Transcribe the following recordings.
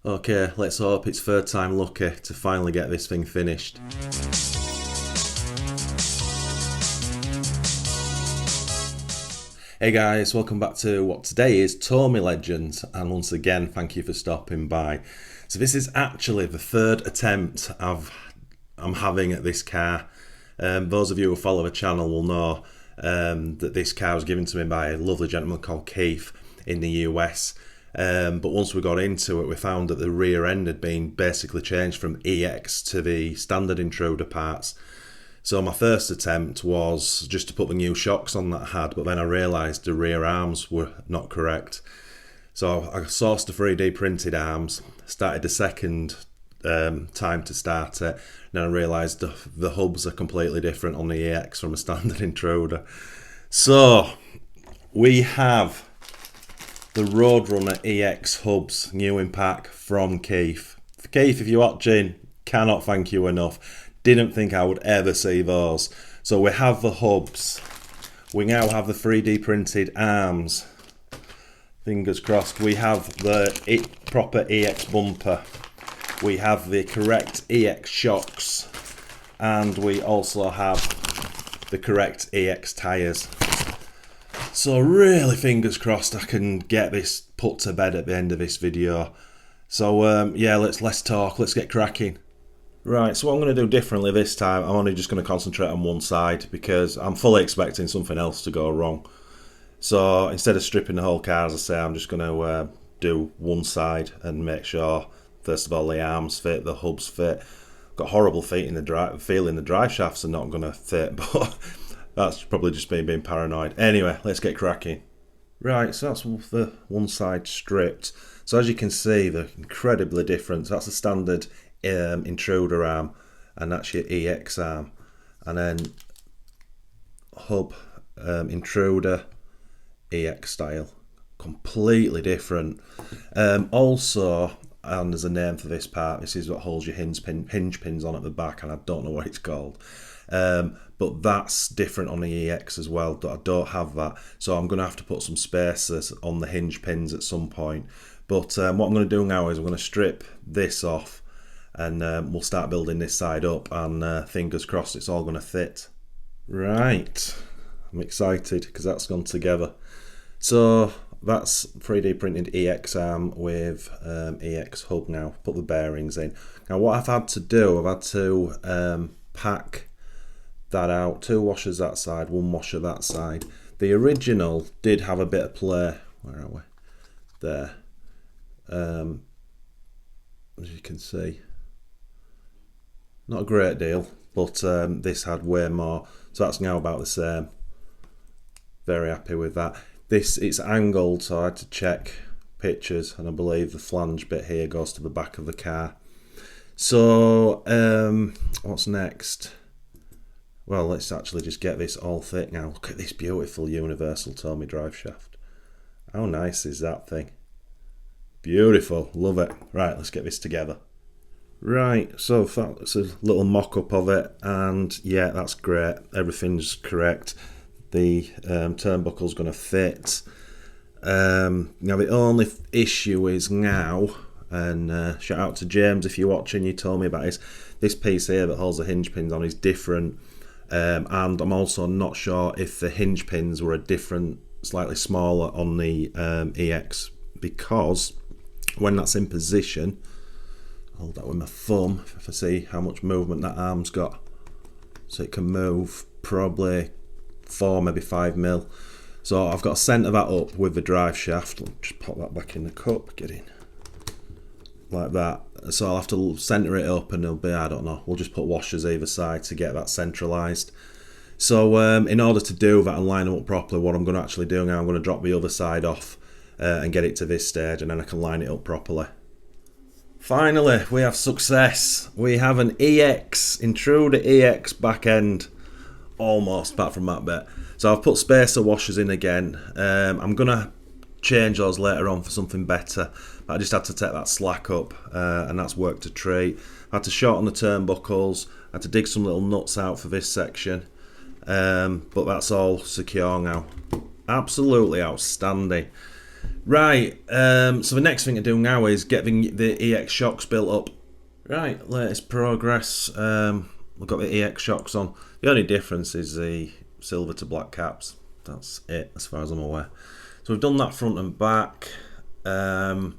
Okay, let's hope it's third time lucky to finally get this thing finished. Hey guys, welcome back to what today is Tomy Legends, and once again thank you for stopping by. So this is actually the third attempt I'm having at this car. Those of you who follow the channel will know that this car was given to me by a lovely gentleman called Keith in the US. But once we got into it, we found that the rear end had been basically changed from EX to the standard Intruder parts. So my first attempt was just to put the new shocks on that I had, but then I realised the rear arms were not correct. So I sourced the 3D printed arms, started the second time to start it, and then I realised the hubs are completely different on the EX from a standard Intruder. So we have the Roadrunner EX hubs, new in pack from Keith. Keith, if you're watching, cannot thank you enough. Didn't think I would ever see those. So we have the hubs. We now have the 3D printed arms. Fingers crossed. We have the proper EX bumper. We have the correct EX shocks. And we also have the correct EX tyres. So really fingers crossed I can get this put to bed at the end of this video. So yeah, let's talk, let's get cracking. Right, so what I'm going to do differently this time, I'm only just going to concentrate on one side because I'm fully expecting something else to go wrong. So instead of stripping the whole car, as I say, I'm just going to do one side and make sure, first of all, the arms fit, the hubs fit. Got horrible feeling the drive shafts are not going to fit, but that's probably just me being paranoid. Anyway, let's get cracking. Right, so that's the one side stripped. So as you can see, they're incredibly different. So that's the standard Intruder arm, and that's your EX arm, and then hub Intruder EX style, completely different. Also, and there's a name for this part, this is what holds your hinge pins on at the back, and I don't know what it's called, but that's different on the EX as well. I don't have that, so I'm going to have to put some spacers on the hinge pins at some point. But what I'm going to do now is I'm going to strip this off, and we'll start building this side up, and fingers crossed it's all going to fit. Right, I'm excited because that's gone together. So that's 3D printed EX arm with EX hub now. Put the bearings in. Now what I've had to do, I've had to pack that out. 2 washers that side, 1 washer that side. The original did have a bit of play. Where are we? There. As you can see. Not a great deal, but this had way more, so that's now about the same. Very happy with that. It's angled, so I had to check pictures, and I believe the flange bit here goes to the back of the car. So what's next? Well, let's actually just get this all fit now. Look at this beautiful universal Tomy drive shaft. How nice is that thing? Beautiful, love it. Right, let's get this together. Right, so that's a little mock-up of it, and yeah, that's great. Everything's correct. The turnbuckle's going to fit. Now the only issue is now, and shout out to James if you're watching, you told me about this piece here that holds the hinge pins on is different, and I'm also not sure if the hinge pins were a different, slightly smaller on the EX, because when that's in position, hold that with my thumb if I see how much movement that arm's got. So it can move probably 4, maybe 5 mil. So I've got to centre that up with the drive shaft. I'll just pop that back in the cup, get in. Like that. So I'll have to centre it up, and it'll be, I don't know, we'll just put washers either side to get that centralised. So in order to do that and line them up properly, what I'm going to actually do now, I'm going to drop the other side off and get it to this stage, and then I can line it up properly. Finally, we have success. We have an EX, Intruder EX back end. Almost, apart from that bit. So I've put spacer washers in again. I'm going to change those later on for something better. But I just had to take that slack up, and that's worked a treat. I had to shorten the turnbuckles. I had to dig some little nuts out for this section. But that's all secure now. Absolutely outstanding. Right, so the next thing to do now is getting the EX shocks built up. Right, latest progress. We've got the EX shocks on. The only difference is the silver to black caps. That's it, as far as I'm aware. So we've done that front and back. Now,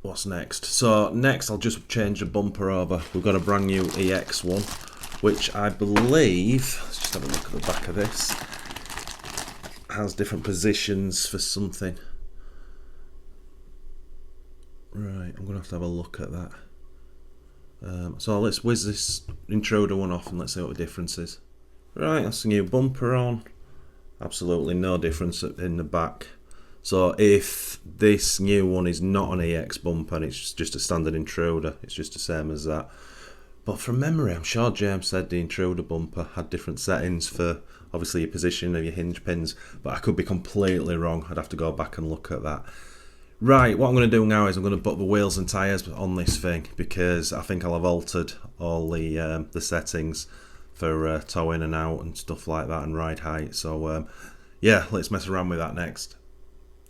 what's next? So next I'll just change the bumper over. We've got a brand new EX one, which I believe, let's just have a look at the back of this, has different positions for something. Right, I'm going to have a look at that. So let's whiz this Intruder one off and let's see what the difference is. Right, that's the new bumper on. Absolutely no difference in the back. So if this new one is not an EX bumper and it's just a standard Intruder, it's just the same as that. But from memory, I'm sure James said the Intruder bumper had different settings for obviously your position of your hinge pins, but I could be completely wrong. I'd have to go back and look at that. Right, what I'm going to do now is I'm going to put the wheels and tyres on this thing because I think I'll have altered all the settings for toe in and out and stuff like that and ride height. So yeah, let's mess around with that next.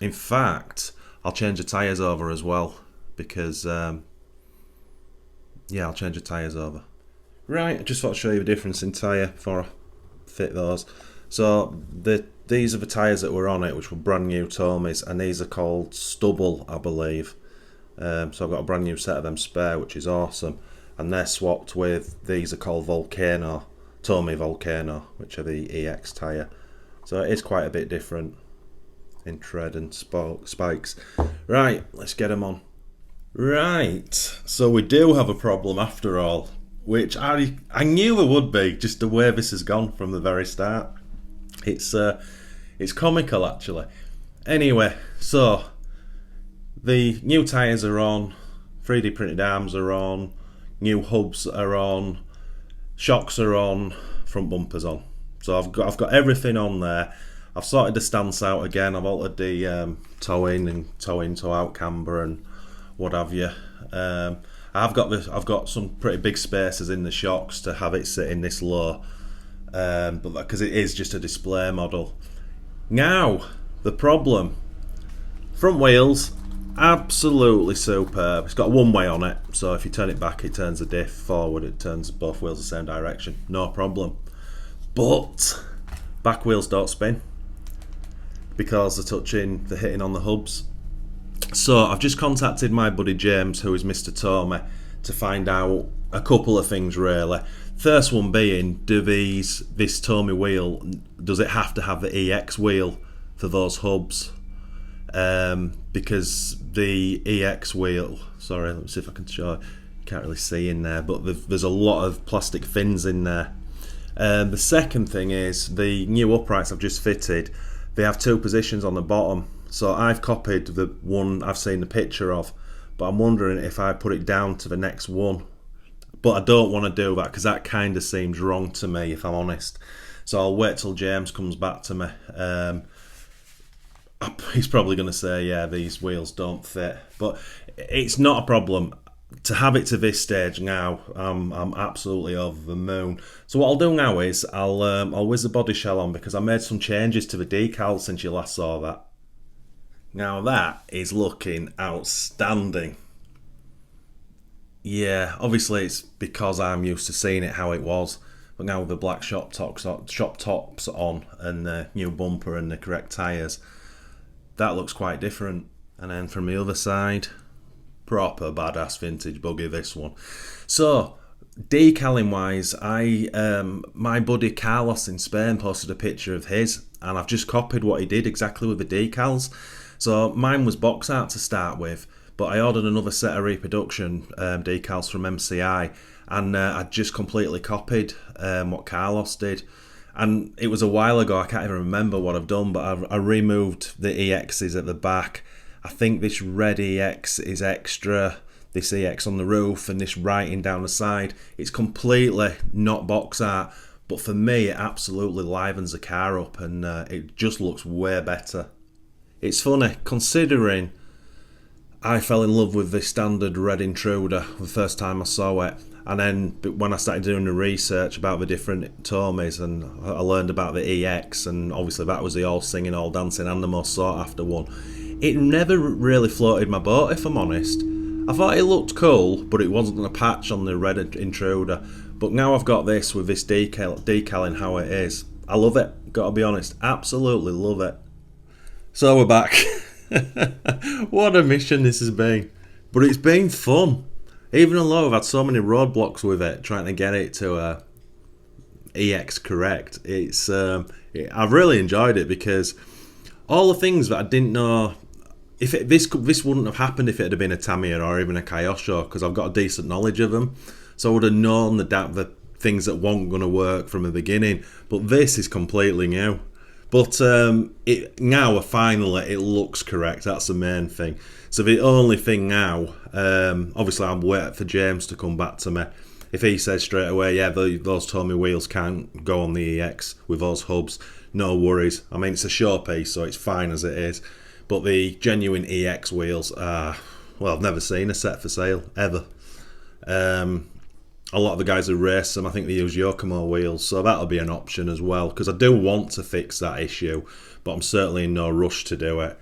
In fact, I'll change the tyres over as well because yeah, I'll change the tyres over. Right, I just thought I'd show you the difference in tyre before I fit those. So these are the tyres that were on it, which were brand new Tomys, and these are called Stubble, I believe. So I've got a brand new set of them spare, which is awesome. And they're swapped with, these are called Volcano, Tomy Volcano, which are the EX tyre. So it is quite a bit different in tread and spikes. Right, let's get them on. Right, so we do have a problem after all, which I knew there would be, just the way this has gone from the very start. It's comical actually. Anyway, so the new tyres are on, 3D printed arms are on, new hubs are on, shocks are on, front bumpers on. So I've got everything on there. I've sorted the stance out again. I've altered the toe in and toe out camber and what have you. I've got some pretty big spaces in the shocks to have it sitting this low, but because it is just a display model. Now the problem: front wheels, absolutely superb. It's got a one-way on it, so if you turn it back, it turns the diff. Forward, it turns both wheels the same direction. No problem. But back wheels don't spin because they're hitting on the hubs. So I've just contacted my buddy James, who is Mr. Tomy, to find out a couple of things really. First one being, this Tomy wheel, does it have to have the EX wheel for those hubs? Because the EX wheel, sorry, let me see if I can show, you can't really see in there, but there's a lot of plastic fins in there. The second thing is, the new uprights I've just fitted, they have two positions on the bottom. So I've copied the one I've seen the picture of, but I'm wondering if I put it down to the next one. But I don't want to do that because that kind of seems wrong to me, if I'm honest. So I'll wait till James comes back to me. He's probably going to say, yeah, these wheels don't fit. But it's not a problem. To have it to this stage now, I'm absolutely over the moon. So what I'll do now is I'll whiz the body shell on because I made some changes to the decals since you last saw that. Now that is looking outstanding. Yeah, obviously it's because I'm used to seeing it how it was, but now with the black shop tops on and the new bumper and the correct tyres, that looks quite different. And then from the other side, proper badass vintage buggy, this one. So decaling wise, my buddy Carlos in Spain posted a picture of his, and I've just copied what he did exactly with the decals. So mine was box art to start with, but I ordered another set of reproduction decals from MCI, and I just completely copied what Carlos did. And it was a while ago, I can't even remember what I've done, but I removed the EXs at the back. I think this red EX is extra, this EX on the roof, and this writing down the side. It's completely not box art, but for me it absolutely livens the car up, and it just looks way better. It's funny, considering I fell in love with the standard red Intruder the first time I saw it. And then when I started doing the research about the different Tomys, and I learned about the EX, and obviously that was the all singing, all dancing and the most sought after one, it never really floated my boat, if I'm honest. I thought it looked cool, but it wasn't a patch on the red Intruder. But now I've got this with this decaling how it is. I love it, gotta be honest. Absolutely love it. So we're back. What a mission this has been. But it's been fun. Even though I've had so many roadblocks with it, trying to get it to EX correct, I've really enjoyed it, because all the things that I didn't know, this wouldn't have happened if it had been a TAMIYA or even a Kyosho, because I've got a decent knowledge of them, so I would have known the things that weren't going to work from the beginning. But this is completely new. But now finally it looks correct. That's the main thing. So the only thing now, obviously I'm waiting for James to come back to me. If he says straight away, yeah, those Tomy wheels can't go on the EX with those hubs, no worries. I mean, it's a showpiece, so it's fine as it is. But the genuine EX wheels are, well, I've never seen a set for sale, ever. A lot of the guys who race them, I think they use Yokomo wheels, so that'll be an option as well, because I do want to fix that issue, but I'm certainly in no rush to do it.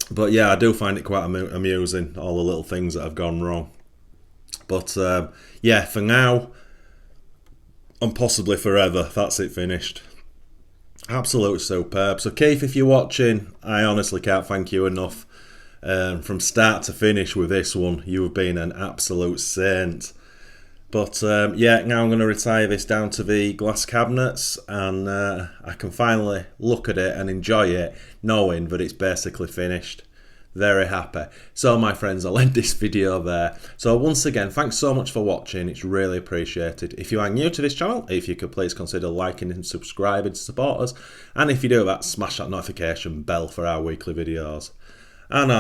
But yeah, I do find it quite amusing, all the little things that have gone wrong. But yeah, for now, and possibly forever, that's it finished. Absolutely superb. So Keith, if you're watching, I honestly can't thank you enough. From start to finish with this one, you have been an absolute saint. But yeah, now I'm going to retire this down to the glass cabinets, and I can finally look at it and enjoy it, knowing that it's basically finished. Very happy. So my friends, I'll end this video there. So once again, thanks so much for watching. It's really appreciated. If you are new to this channel, if you could please consider liking and subscribing to support us. And if you do that, smash that notification bell for our weekly videos. And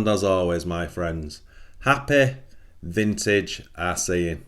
as always, my friends, happy vintage RCing.